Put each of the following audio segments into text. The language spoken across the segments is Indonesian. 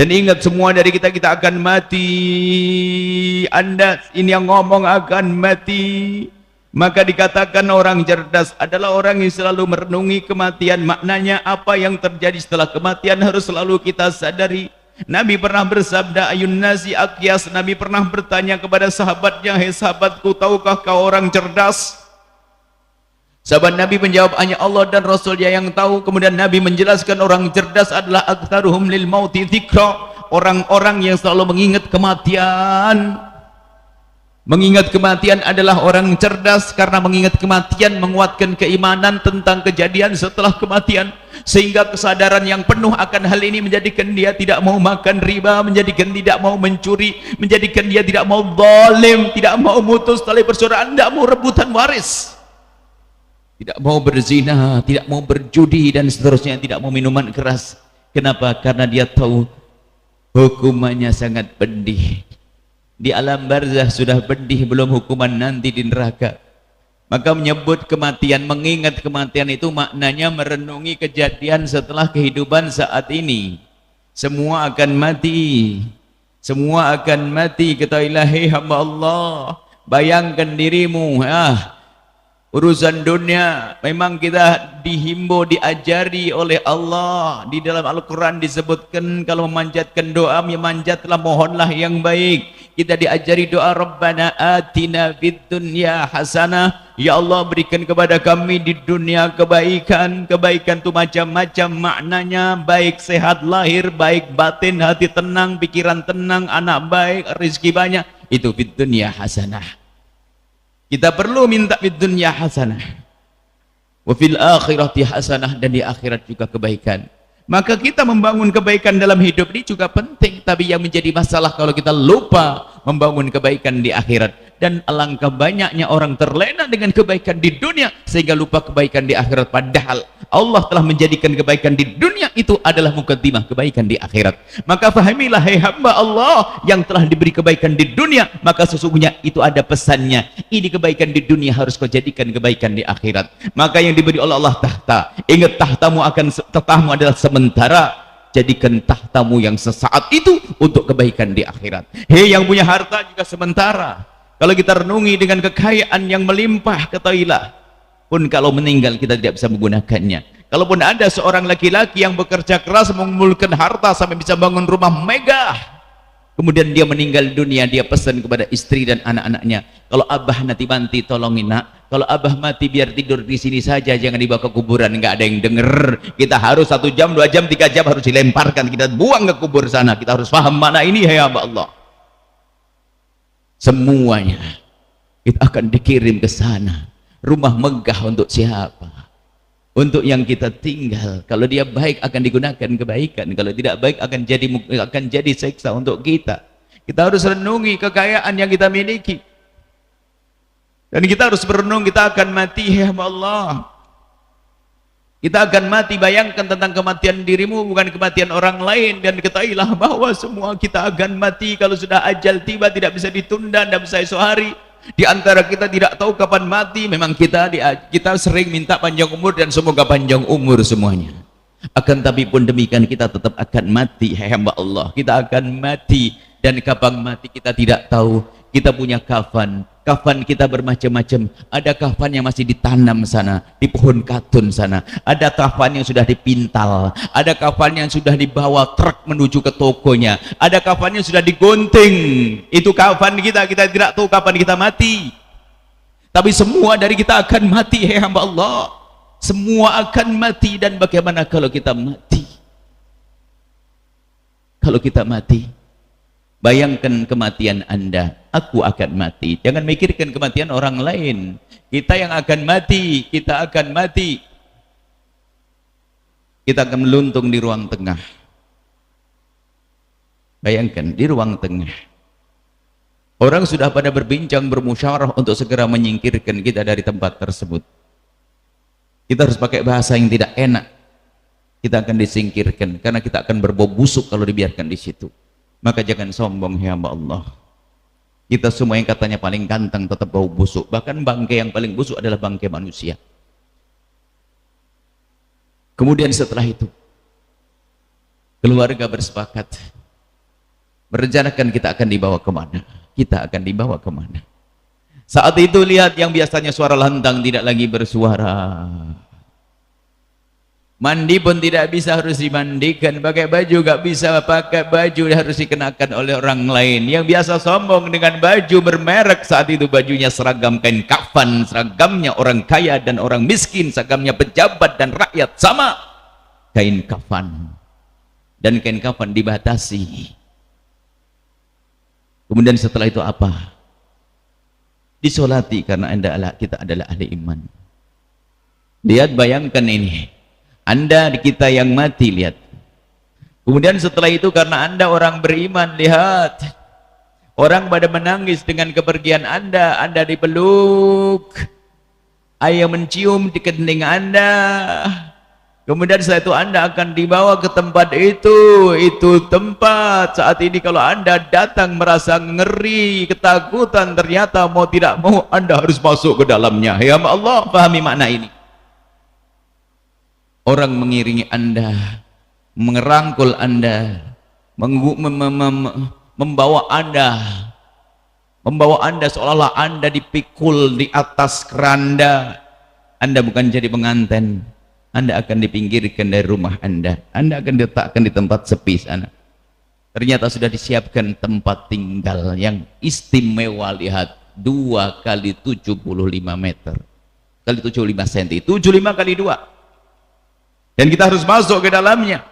Dan ingat, semua dari kita akan mati. Anda ini yang ngomong akan mati. Maka dikatakan orang cerdas adalah orang yang selalu merenungi kematian. Maknanya apa yang terjadi setelah kematian harus selalu kita sadari. Nabi pernah bersabda, ayun nasi akyas. Nabi pernah bertanya kepada sahabatnya, hei sahabatku, tahukah kau orang cerdas? Sahabat Nabi menjawab, hanya Allah dan Rasulnya yang tahu. Kemudian Nabi menjelaskan orang cerdas adalah aktsaruhum lil mauti dzikra, orang-orang yang selalu mengingat kematian. Mengingat kematian adalah orang cerdas, karena mengingat kematian menguatkan keimanan tentang kejadian setelah kematian, sehingga kesadaran yang penuh akan hal ini menjadikan dia tidak mau makan riba, menjadikan tidak mau mencuri, menjadikan dia tidak mau zalim, tidak mau mutus tali persaudaraan, tidak mau rebutan waris, tidak mau berzina, tidak mau berjudi dan seterusnya, tidak mau minuman keras. Kenapa? Karena dia tahu hukumannya sangat pedih. Di alam barzah sudah pedih, belum hukuman nanti di neraka. Maka menyebut kematian, mengingat kematian itu maknanya merenungi kejadian setelah kehidupan saat ini. Semua akan mati. Semua akan mati. Ketahuilah, hei hamba Allah, bayangkan dirimu, urusan dunia memang kita dihimbau, diajari oleh Allah. Di dalam Al-Quran disebutkan, kalau memanjatkan doa, memanjatlah, mohonlah yang baik. Kita diajari doa, Rabbana atina fid dunya hasanah, ya Allah berikan kepada kami di dunia kebaikan. Kebaikan itu macam-macam maknanya, baik sehat lahir, baik batin, hati tenang, pikiran tenang, anak baik, rezeki banyak, itu fid dunya hasanah. Kita perlu minta fid dunya hasanah, wa fil akhirati hasanah, dan di akhirat juga kebaikan. Maka kita membangun kebaikan dalam hidup ini juga penting. Tapi yang menjadi masalah kalau kita lupa membangun kebaikan di akhirat. Dan alangkah banyaknya orang terlena dengan kebaikan di dunia sehingga lupa kebaikan di akhirat. Padahal Allah telah menjadikan kebaikan di dunia itu adalah mukaddimah kebaikan di akhirat. Maka fahamilah, hai hamba Allah yang telah diberi kebaikan di dunia, maka sesungguhnya itu ada pesannya. Ini kebaikan di dunia harus kau jadikan kebaikan di akhirat. Maka yang diberi oleh Allah tahta, ingat tahtamu adalah sementara. Jadikan tahtamu yang sesaat itu untuk kebaikan di akhirat. Hei yang punya harta juga sementara. Kalau kita renungi dengan kekayaan yang melimpah, ketahuilah, pun kalau meninggal kita tidak bisa menggunakannya. Kalaupun ada seorang laki-laki yang bekerja keras mengumpulkan harta sampai bisa bangun rumah megah, kemudian dia meninggal dunia, dia pesan kepada istri dan anak-anaknya, kalau abah nanti mati tolongin nak, kalau abah mati biar tidur di sini saja, jangan dibawa ke kuburan, nggak ada yang denger. Kita harus 1 jam, 2 jam, 3 jam harus dilemparkan, kita buang ke kubur sana. Kita harus paham mana ini, ya Allah. Semuanya kita akan dikirim ke sana. Rumah megah untuk siapa? Untuk yang kita tinggal. Kalau dia baik akan digunakan kebaikan, kalau tidak baik akan jadi siksa untuk kita. Kita harus renungi kekayaan yang kita miliki. Dan kita harus berenung, kita akan mati, ya Allah. Kita akan mati. Bayangkan tentang kematian dirimu, bukan kematian orang lain. Dan ketahuilah bahwa semua kita akan mati. Kalau sudah ajal tiba, tidak bisa ditunda, tidak bisa esok hari. Di antara kita tidak tahu kapan mati. Memang kita sering minta panjang umur, dan semoga panjang umur semuanya. Akan tapi pun demikian, kita tetap akan mati, hai hamba Allah. Kita akan mati, dan kapan mati kita tidak tahu. Kita punya kafan. Kafan kita bermacam-macam. Ada kafan yang masih ditanam sana, di pohon katun sana. Ada kafan yang sudah dipintal. Ada kafan yang sudah dibawa truk menuju ke tokonya. Ada kafan yang sudah digunting. Itu kafan kita. Kita tidak tahu kapan kita mati. Tapi semua dari kita akan mati, hai hamba Allah. Semua akan mati. Dan bagaimana kalau kita mati? Kalau kita mati, bayangkan kematian Anda. Aku akan mati. Jangan mikirkan kematian orang lain. Kita yang akan mati. Kita akan mati. Kita akan meluntung di ruang tengah. Bayangkan di ruang tengah. Orang sudah pada berbincang, bermusyawarah untuk segera menyingkirkan kita dari tempat tersebut. Kita harus pakai bahasa yang tidak enak. Kita akan disingkirkan karena kita akan berbau busuk kalau dibiarkan di situ. Maka jangan sombong, ya Allah. Kita semua yang katanya paling ganteng tetap bau busuk. Bahkan bangkai yang paling busuk adalah bangkai manusia. Kemudian setelah itu, keluarga bersepakat, merencanakan kita akan dibawa kemana, kita akan dibawa kemana. Saat itu lihat, yang biasanya suara lantang tidak lagi bersuara, mandi pun tidak bisa, harus dimandikan, pakai baju gak bisa, pakai baju harus dikenakan oleh orang lain. Yang biasa sombong dengan baju bermerek, saat itu bajunya seragam kain kafan, seragamnya orang kaya dan orang miskin, seragamnya pejabat dan rakyat sama, kain kafan. Dan kain kafan dibatasi. Kemudian setelah itu apa? Disolati, karena kita adalah ahli iman. Lihat, bayangkan ini, Anda kita yang mati, lihat. Kemudian setelah itu karena Anda orang beriman, lihat, orang pada menangis dengan kepergian Anda dipeluk, ayah mencium di kening Anda. Kemudian setelah itu Anda akan dibawa ke tempat itu tempat saat ini kalau Anda datang merasa ngeri, ketakutan, ternyata mau tidak mau Anda harus masuk ke dalamnya. Ya Allah, pahami makna ini. Orang mengiringi Anda, mengerangkul Anda, membawa Anda seolah-olah Anda dipikul di atas keranda. Anda bukan jadi pengantin, Anda akan dipinggirkan dari rumah Anda akan diletakkan di tempat sepi sana. Ternyata sudah disiapkan tempat tinggal yang istimewa. Lihat, 2 kali 75 meter kali 75 cm, 75 kali 2, dan kita harus masuk ke dalamnya.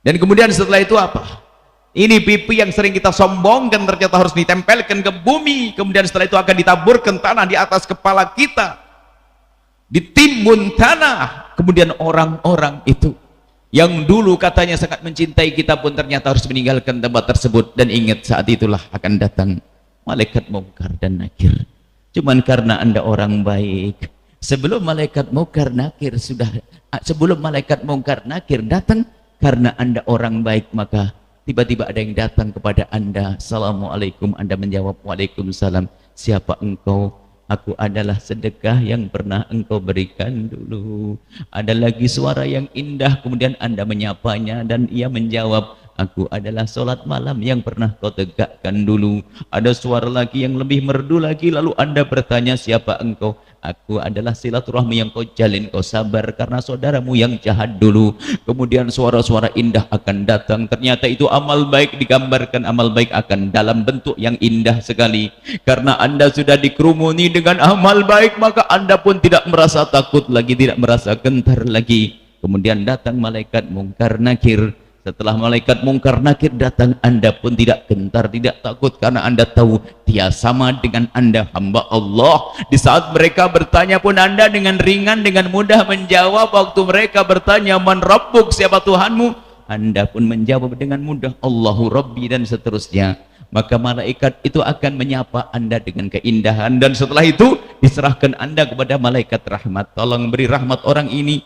Dan kemudian setelah itu apa? Ini pipi yang sering kita sombongkan ternyata harus ditempelkan ke bumi. Kemudian setelah itu akan ditaburkan tanah di atas kepala kita, ditimbun tanah. Kemudian orang-orang itu yang dulu katanya sangat mencintai kita pun ternyata harus meninggalkan tempat tersebut. Dan ingat, saat itulah akan datang malaikat mungkar dan nakir. Cuman karena Anda orang baik, sebelum malaikat mungkar nakir datang, karena Anda orang baik, maka tiba-tiba ada yang datang kepada Anda, Assalamualaikum, Anda menjawab, Waalaikumsalam. Siapa engkau? Aku adalah sedekah yang pernah engkau berikan dulu. Ada lagi suara yang indah, kemudian Anda menyapanya dan ia menjawab, aku adalah sholat malam yang pernah kau tegakkan dulu. Ada suara lagi yang lebih merdu lagi, lalu Anda bertanya, siapa engkau? Aku adalah silaturahmi yang kau jalin, kau sabar karena saudaramu yang jahat dulu. Kemudian suara-suara indah akan datang. Ternyata itu amal baik, digambarkan amal baik akan dalam bentuk yang indah sekali. Karena Anda sudah dikerumuni dengan amal baik, maka Anda pun tidak merasa takut lagi, tidak merasa gentar lagi. Kemudian datang malaikat mungkar nakir. Setelah malaikat mungkar nakir datang, Anda pun tidak gentar, tidak takut, karena Anda tahu dia sama dengan Anda, hamba Allah. Di saat mereka bertanya pun Anda dengan ringan, dengan mudah menjawab. Waktu mereka bertanya, man rabbuk, siapa Tuhanmu? Anda pun menjawab dengan mudah, Allahu Rabbi, dan seterusnya. Maka malaikat itu akan menyapa Anda dengan keindahan, dan setelah itu diserahkan Anda kepada malaikat rahmat. Tolong beri rahmat orang ini,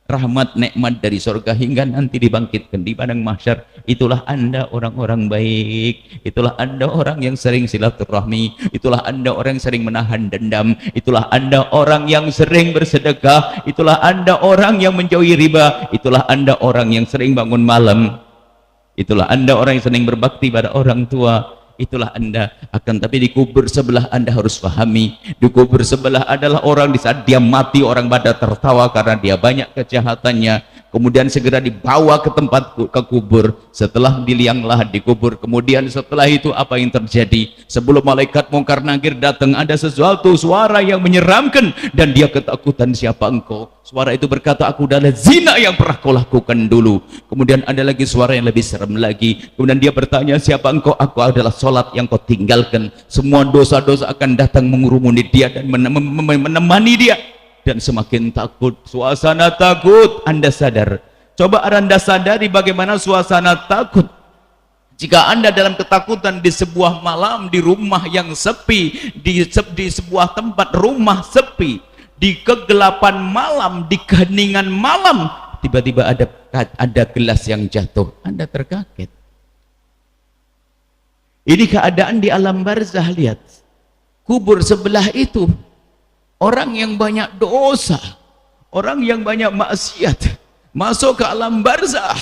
rahmat nikmat dari surga hingga nanti dibangkitkan di padang mahsyar. Itulah Anda orang-orang baik, itulah Anda orang yang sering silaturahmi, itulah Anda orang yang sering menahan dendam, itulah Anda orang yang sering bersedekah, itulah Anda orang yang menjauhi riba, itulah Anda orang yang sering bangun malam, itulah Anda orang yang sering berbakti pada orang tua. Itulah Anda. Akan tapi di kubur sebelah Anda harus pahami, di kubur sebelah adalah orang di saat dia mati orang pada tertawa karena dia banyak kejahatannya, kemudian segera dibawa ke tempat ke kubur. Setelah dilianglah di kubur, kemudian setelah itu apa yang terjadi? Sebelum malaikat mungkar nakir datang, ada sesuatu suara yang menyeramkan dan dia ketakutan, siapa engkau? Suara itu berkata, aku adalah zina yang pernah kau lakukan dulu. Kemudian ada lagi suara yang lebih serem lagi. Kemudian dia bertanya, siapa engkau? Aku adalah sholat yang kau tinggalkan. Semua dosa-dosa akan datang mengurumuni dia dan menemani dia. Dan semakin takut, suasana takut. Anda sadar. Coba Anda sadari bagaimana suasana takut. Jika Anda dalam ketakutan di sebuah malam, di rumah yang sepi, di sebuah tempat rumah sepi, di kegelapan malam, di keheningan malam, tiba-tiba ada gelas yang jatuh, Anda terkaget. Ini keadaan di alam barzah. Lihat, kubur sebelah itu orang yang banyak dosa, orang yang banyak maksiat masuk ke alam barzah.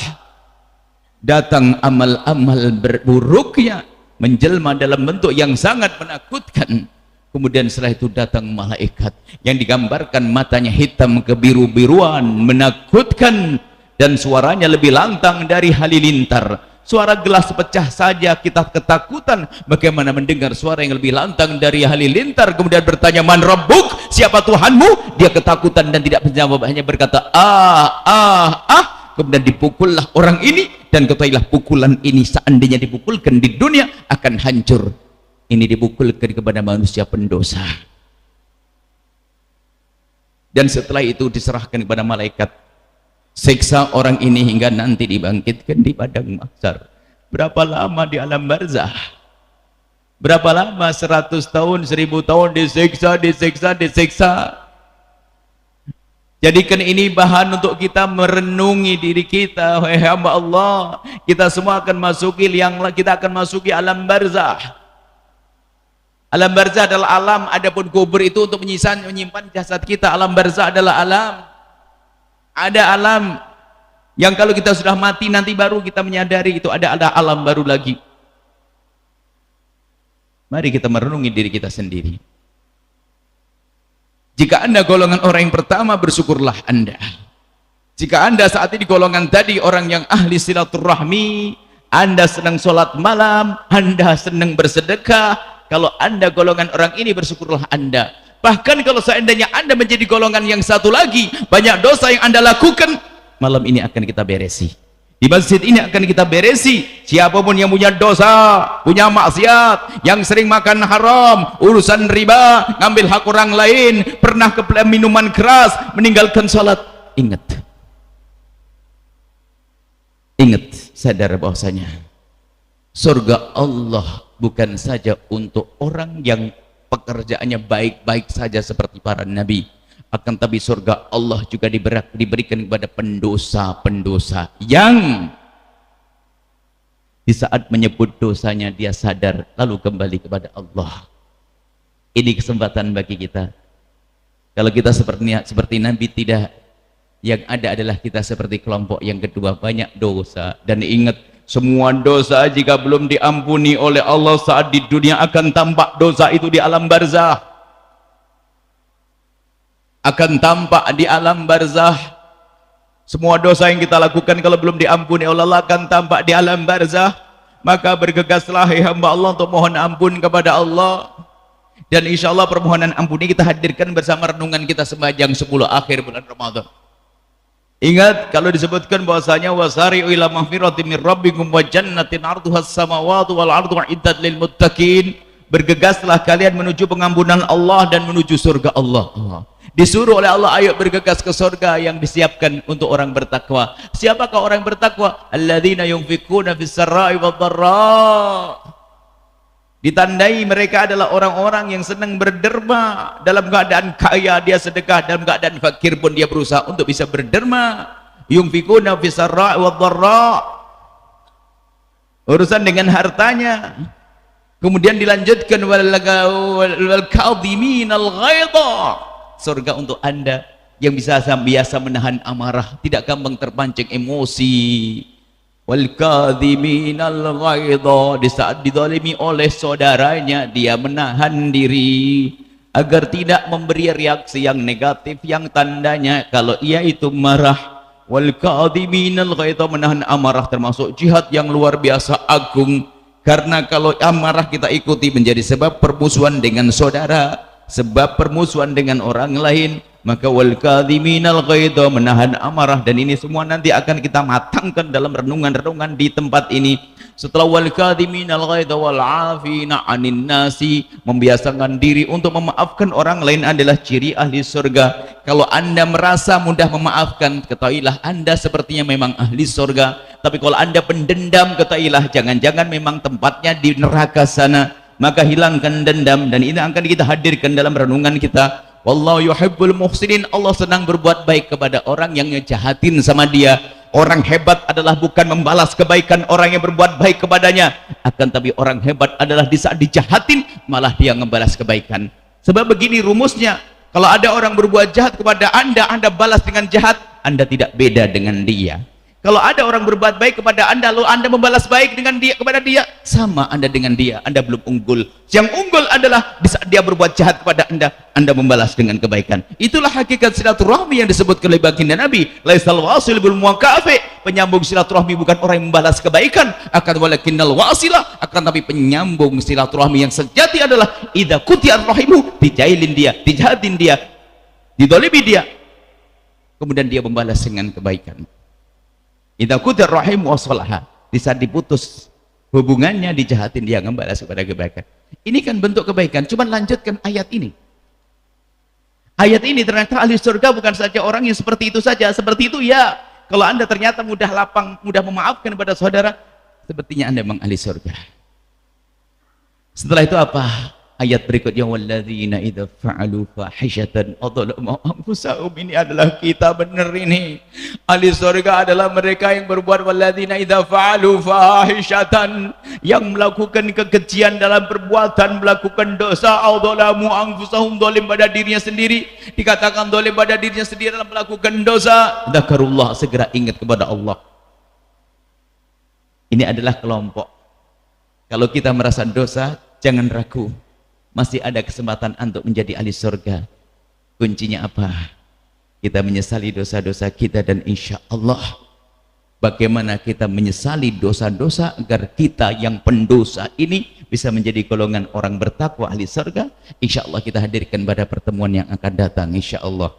datang amal-amal buruknya menjelma dalam bentuk yang sangat menakutkan. Kemudian setelah itu datang malaikat yang digambarkan matanya hitam kebiru-biruan, menakutkan, dan suaranya lebih lantang dari halilintar. Suara gelas pecah saja kita ketakutan, bagaimana mendengar suara yang lebih lantang dari halilintar. Kemudian bertanya, man rabbuk, siapa Tuhanmu? Dia ketakutan dan tidak menjawab, hanya berkata kemudian dipukullah orang ini, dan ketahuilah pukulan ini seandainya dipukulkan di dunia akan hancur. Ini dipukulkan kepada manusia pendosa, dan setelah itu diserahkan kepada malaikat, siksa orang ini hingga nanti dibangkitkan di padang mahsyar. Berapa lama di alam barzah? Berapa lama? 100 tahun, 1000 tahun disiksa. Jadikan ini bahan untuk kita merenungi diri kita. Wahai hamba Allah, kita semua akan masuki alam barzah. Alam barzah adalah alam, adapun kubur itu untuk menyimpan jasad kita. Alam barzah adalah alam. Ada alam yang kalau kita sudah mati nanti baru kita menyadari itu ada alam baru lagi. Mari kita merenungi diri kita sendiri. Jika Anda golongan orang yang pertama, bersyukurlah Anda. Jika Anda saat ini golongan tadi orang yang ahli silaturahmi, Anda senang sholat malam, Anda senang bersedekah. Kalau Anda golongan orang ini, bersyukurlah Anda. Bahkan kalau seandainya Anda menjadi golongan yang satu lagi, banyak dosa yang Anda lakukan, malam ini akan kita beresi. Di masjid ini akan kita beresi. Siapapun yang punya dosa, punya maksiat, yang sering makan haram, urusan riba, ngambil hak orang lain, pernah ke minuman keras, meninggalkan salat, ingat, sadar bahwasanya surga Allah bukan saja untuk orang yang pekerjaannya baik-baik saja seperti para nabi, akan tapi surga Allah juga diberikan kepada pendosa-pendosa yang di saat menyebut dosanya dia sadar lalu kembali kepada Allah. Ini kesempatan bagi kita. Kalau kita seperti Nabi, tidak. Yang ada adalah kita seperti kelompok yang kedua, banyak dosa. Dan ingat, semua dosa jika belum diampuni oleh Allah saat di dunia, akan tampak dosa itu di alam barzah. Akan tampak di alam barzah. Semua dosa yang kita lakukan kalau belum diampuni oleh Allah akan tampak di alam barzah. Maka bergegaslah hai hamba Allah untuk mohon ampun kepada Allah. Dan insya Allah permohonan ampun ini kita hadirkan bersama renungan kita sepanjang 10 akhir bulan Ramadan. Ingat, kalau disebutkan bahwasanya wasari'u ila mahfiratin min rabbikum wa jannatin 'arduhas samawati wal ardu uiddat lil muttaqin. Bergegaslah kalian menuju pengampunan Allah dan menuju surga Allah. Disuruh oleh Allah, ayo bergegas ke surga yang disiapkan untuk orang bertakwa. Siapakah orang bertakwa? Alladzina yunfikuna fis sarai wad dharra. Ditandai mereka adalah orang-orang yang senang berderma. Dalam keadaan kaya dia sedekah, dalam keadaan fakir pun dia berusaha untuk bisa berderma. Yunfikuna fis sarai wad dharra. Urusan dengan hartanya. Kemudian dilanjutkan wal kadhiminal ghaidha. Surga untuk Anda yang biasa menahan amarah, tidak gampang terpancing emosi. Wal kadhiminal ghaidha, di saat dizalimi oleh saudaranya dia menahan diri agar tidak memberi reaksi yang negatif yang tandanya kalau ia itu marah. Wal kadhiminal ghaidha, menahan amarah termasuk jihad yang luar biasa agung, karena kalau amarah kita ikuti menjadi sebab permusuhan dengan saudara, sebab permusuhan dengan orang lain. Maka wal kadhiminal ghaidha, menahan amarah. Dan ini semua nanti akan kita matangkan dalam renungan-renungan di tempat ini. Setelah wal kadhiminal ghaidha wal 'afina 'anin nasi, membiasakan diri untuk memaafkan orang lain adalah ciri ahli surga. Kalau Anda merasa mudah memaafkan, ketahuilah Anda sepertinya memang ahli surga. Tapi kalau Anda pendendam, ketahuilah jangan-jangan memang tempatnya di neraka sana. Maka hilangkan dendam, dan ini akan kita hadirkan dalam renungan kita. Wallahu yuhibbul muhsinin, Allah senang berbuat baik kepada orang yang ngejahatin sama dia. Orang hebat adalah bukan membalas kebaikan orang yang berbuat baik kepadanya, akan tapi orang hebat adalah di saat dijahatin malah dia ngebalas kebaikan. Sebab begini rumusnya, kalau ada orang berbuat jahat kepada Anda, Anda balas dengan jahat, Anda tidak beda dengan dia. Kalau ada orang berbuat baik kepada Anda, lalu Anda membalas baik dengan dia kepada dia, sama Anda dengan dia, Anda belum unggul. Yang unggul adalah di saat dia berbuat jahat kepada Anda membalas dengan kebaikan. Itulah hakikat silaturahmi yang disebutkan oleh baginda Nabi. Laisal wasil bil mukafi. Penyambung silaturahmi bukan orang yang membalas kebaikan, akan walakinnal wasilah, akan tapi penyambung silaturahmi yang sejati adalah idza quti'ar rahimu, dijailin dia, dijahatin dia, didolimi dia, kemudian dia membalas dengan kebaikan. Idza quti'ar rahimu wasalaha, di saat diputus hubungannya, dijahatin dia, membalas kepada kebaikan. Ini kan bentuk kebaikan. Cuman lanjutkan ayat ini. Ayat ini ternyata ahli surga bukan saja orang yang seperti itu saja. Seperti itu ya, kalau Anda ternyata mudah lapang, mudah memaafkan kepada saudara, sepertinya Anda memang ahli surga. Setelah itu apa? Ayat berikutnya, walladzina idza fa'alu fahishatan adzalamu anfusahum. Ini adalah kita benar ini. Ahli surga adalah mereka yang berbuat walladzina idza fa'alu fahishatan, yang melakukan kekejian dalam perbuatan, melakukan dosa, adzalamu anfusahum, zalim pada dirinya sendiri. Dikatakan zalim pada dirinya sendiri dalam melakukan dosa, dzakarullah, segera ingat kepada Allah. Ini adalah kelompok. Kalau kita merasa dosa, jangan ragu, masih ada kesempatan untuk menjadi ahli surga. Kuncinya apa? Kita menyesali dosa-dosa kita, dan insya Allah bagaimana kita menyesali dosa-dosa agar kita yang pendosa ini bisa menjadi golongan orang bertakwa ahli surga. Insya Allah kita hadirkan pada pertemuan yang akan datang. Insya Allah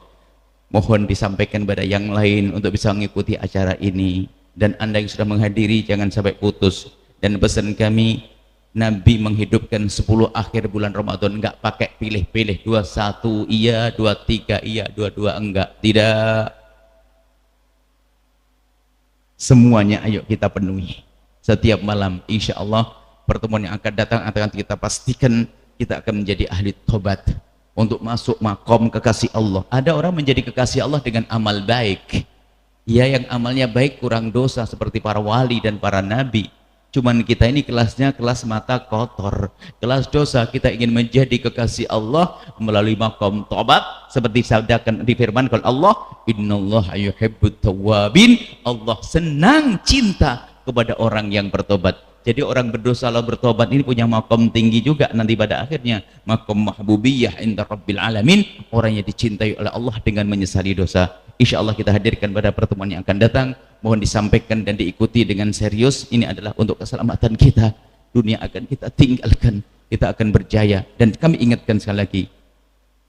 mohon disampaikan pada yang lain untuk bisa mengikuti acara ini, dan Anda yang sudah menghadiri jangan sampai putus. Dan pesan kami, Nabi menghidupkan 10 akhir bulan Ramadan enggak pakai pilih-pilih, 21 iya, 23 iya, 22 enggak, tidak. Semuanya ayo kita penuhi setiap malam. Insya Allah pertemuan yang akan datang akan kita pastikan kita akan menjadi ahli tobat untuk masuk makom kekasih Allah. Ada orang menjadi kekasih Allah dengan amal baik, ya, yang amalnya baik kurang dosa seperti para wali dan para nabi. Cuman kita ini kelasnya kelas mata kotor, kelas dosa. Kita ingin menjadi kekasih Allah melalui makom tobat, seperti sabdakan difirmankan Allah, innallaha yuhibbut tawwabin, Allah senang cinta kepada orang yang bertobat. Jadi orang berdosa lalu bertobat ini punya makom tinggi juga nanti pada akhirnya, makom mahbubiyah inda rabbil alamin, orang yang dicintai oleh Allah dengan menyesali dosa. Insya Allah kita hadirkan pada pertemuan yang akan datang. Mohon disampaikan dan diikuti dengan serius. Ini adalah untuk keselamatan kita. Dunia akan kita tinggalkan, kita akan berjaya. Dan kami ingatkan sekali lagi,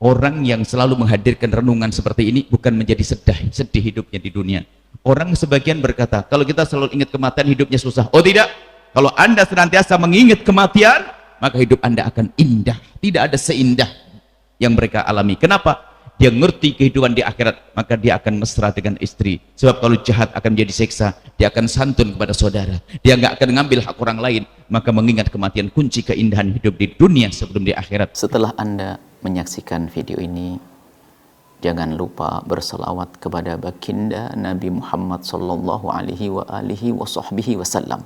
orang yang selalu menghadirkan renungan seperti ini bukan menjadi sedih hidupnya di dunia. Orang sebagian berkata, kalau kita selalu ingat kematian hidupnya susah. Oh tidak, kalau Anda senantiasa mengingat kematian, maka hidup Anda akan indah. Tidak ada seindah yang mereka alami. Kenapa? Dia ngerti kehidupan di akhirat, maka dia akan mesra dengan istri. Sebab kalau jahat akan menjadi siksa, dia akan santun kepada saudara, dia nggak akan mengambil hak orang lain. Maka mengingat kematian kunci keindahan hidup di dunia sebelum di akhirat. Setelah Anda menyaksikan video ini, jangan lupa berselawat kepada baginda Nabi Muhammad sallallahu alaihi wa alihi wa sahbihi wasallam.